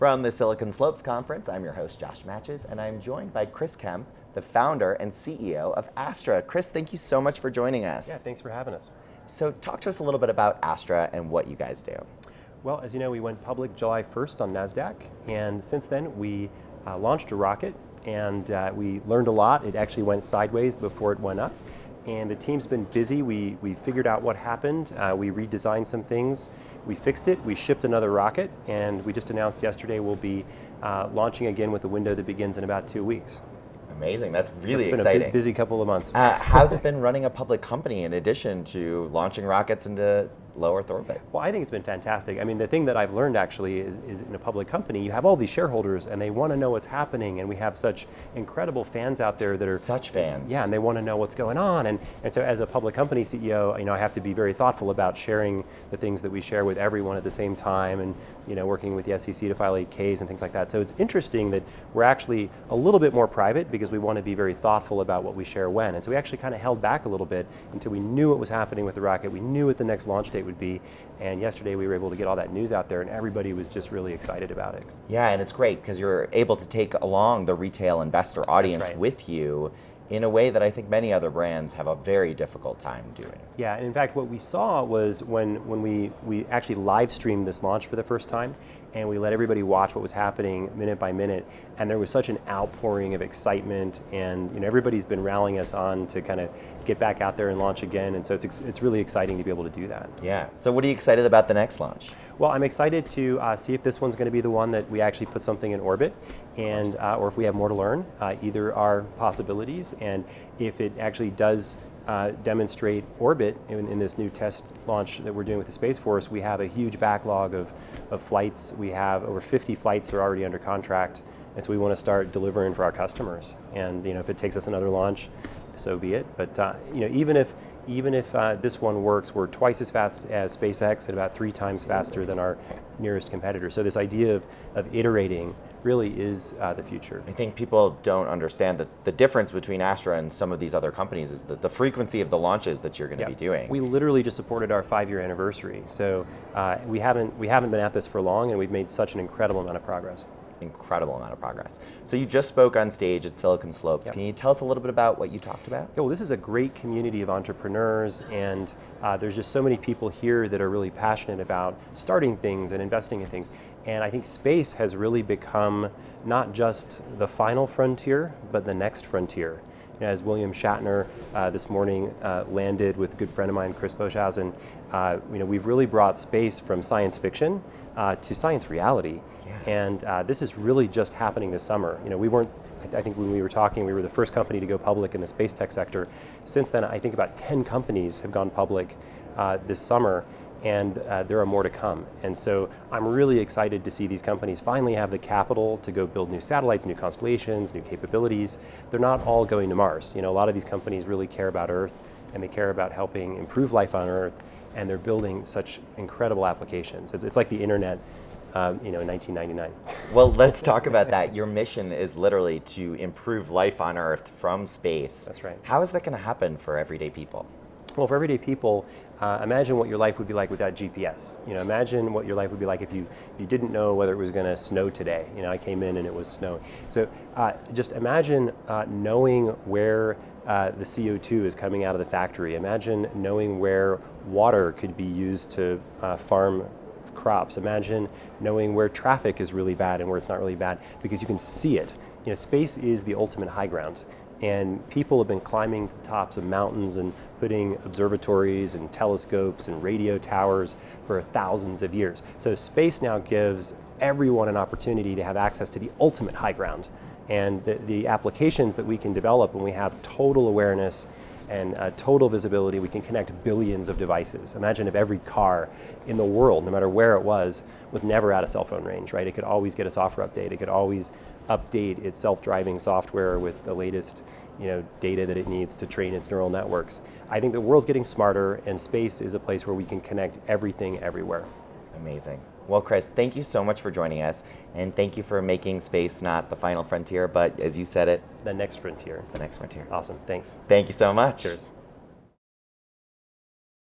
From the Silicon Slopes Conference, I'm your host, Josh Matches, and I'm joined by Chris Kemp, the founder and CEO of Astra. Chris, thank you so much for joining us. Yeah, thanks for having us. So talk to us a little bit about Astra and what you guys do. Well, as you know, we went public July 1st on Nasdaq, and since then we launched a rocket, and we learned a lot. It actually went sideways before it went up, and the team's been busy. We figured out what happened. We redesigned some things. We fixed it. We shipped another rocket, and we just announced yesterday we'll be launching again with a window that begins in about 2 weeks. Amazing. That's really exciting. exciting. It's been a busy couple of months. How's it been running a public company in addition to launching rockets into low Earth orbit? Well, I think it's been fantastic. I mean, the thing that I've learned actually is in a public company, you have all these shareholders and they want to know what's happening, and we have such incredible fans out there that are... Such fans. Yeah, and they want to know what's going on. And so as a public company CEO, I have to be very thoughtful about sharing the things that we share with everyone at the same time, and working with the SEC to file 8Ks and things like that. So it's interesting that we're actually a little bit more private because we want to be very thoughtful about what we share when. And so we actually kind of held back a little bit until we knew what was happening with the rocket. We knew what the next launch date would be, and yesterday we were able to get all that news out there, and everybody was just really excited about it. Yeah, and it's great because you're able to take along the retail investor audience with you in a way that I think many other brands have a very difficult time doing. Yeah, and in fact what we saw was when we actually live streamed this launch for the first time, and we let everybody watch what was happening minute by minute, and there was such an outpouring of excitement, and everybody's been rallying us on to kind of get back out there and launch again, and so it's really exciting to be able to do that. Yeah, so what are you excited about the next launch? Well, I'm excited to see if this one's going to be the one that we actually put something in orbit, and or if we have more to learn. Either are possibilities, and if it actually does demonstrate orbit in this new test launch that we're doing with the Space Force, we have a huge backlog of flights. We have over 50 flights that are already under contract, and so we want to start delivering for our customers. And if it takes us another launch, so be it. But even if this one works, we're twice as fast as SpaceX and about 3 times faster than our nearest competitor. So this idea of iterating really is the future. I think people don't understand that the difference between Astra and some of these other companies is the frequency of the launches that you're going to be doing. We literally just supported our 5-year anniversary. So we haven't been at this for long, and we've made such an incredible amount of progress. Incredible amount of progress. So you just spoke on stage at Silicon Slopes. Yep. Can you tell us a little bit about what you talked about? Yeah, well, this is a great community of entrepreneurs, and there's just so many people here that are really passionate about starting things and investing in things. And I think space has really become not just the final frontier, but the next frontier. As William Shatner this morning landed with a good friend of mine, Chris Boshausen, we've really brought space from science fiction to science reality. Yeah. And this is really just happening this summer. I think when we were talking, we were the first company to go public in the space tech sector. Since then, I think about 10 companies have gone public this summer, and there are more to come. And so I'm really excited to see these companies finally have the capital to go build new satellites, new constellations, new capabilities. They're not all going to Mars. A lot of these companies really care about Earth, and they care about helping improve life on Earth, and they're building such incredible applications. It's like the internet in 1999. Well, let's talk about that. Your mission is literally to improve life on Earth from space. That's right. How is that going to happen for everyday people? Well, for everyday people, imagine what your life would be like without GPS. Imagine what your life would be like if you didn't know whether it was going to snow today. I came in and it was snowing. So just imagine knowing where the CO2 is coming out of the factory. Imagine knowing where water could be used to farm crops. Imagine knowing where traffic is really bad and where it's not really bad, because you can see it. Space is the ultimate high ground. And people have been climbing to the tops of mountains and putting observatories and telescopes and radio towers for thousands of years. So space now gives everyone an opportunity to have access to the ultimate high ground. And the applications that we can develop when we have total awareness and total visibility, we can connect billions of devices. Imagine if every car in the world, no matter where it was never out of cell phone range, right? It could always get a software update. It could always update its self-driving software with the latest data that it needs to train its neural networks. I think the world's getting smarter, and space is a place where we can connect everything everywhere. Amazing. Well, Chris, thank you so much for joining us, and thank you for making space not the final frontier, but as you said it, The next frontier. the next frontier. Awesome, thanks. Thank you so much. Cheers.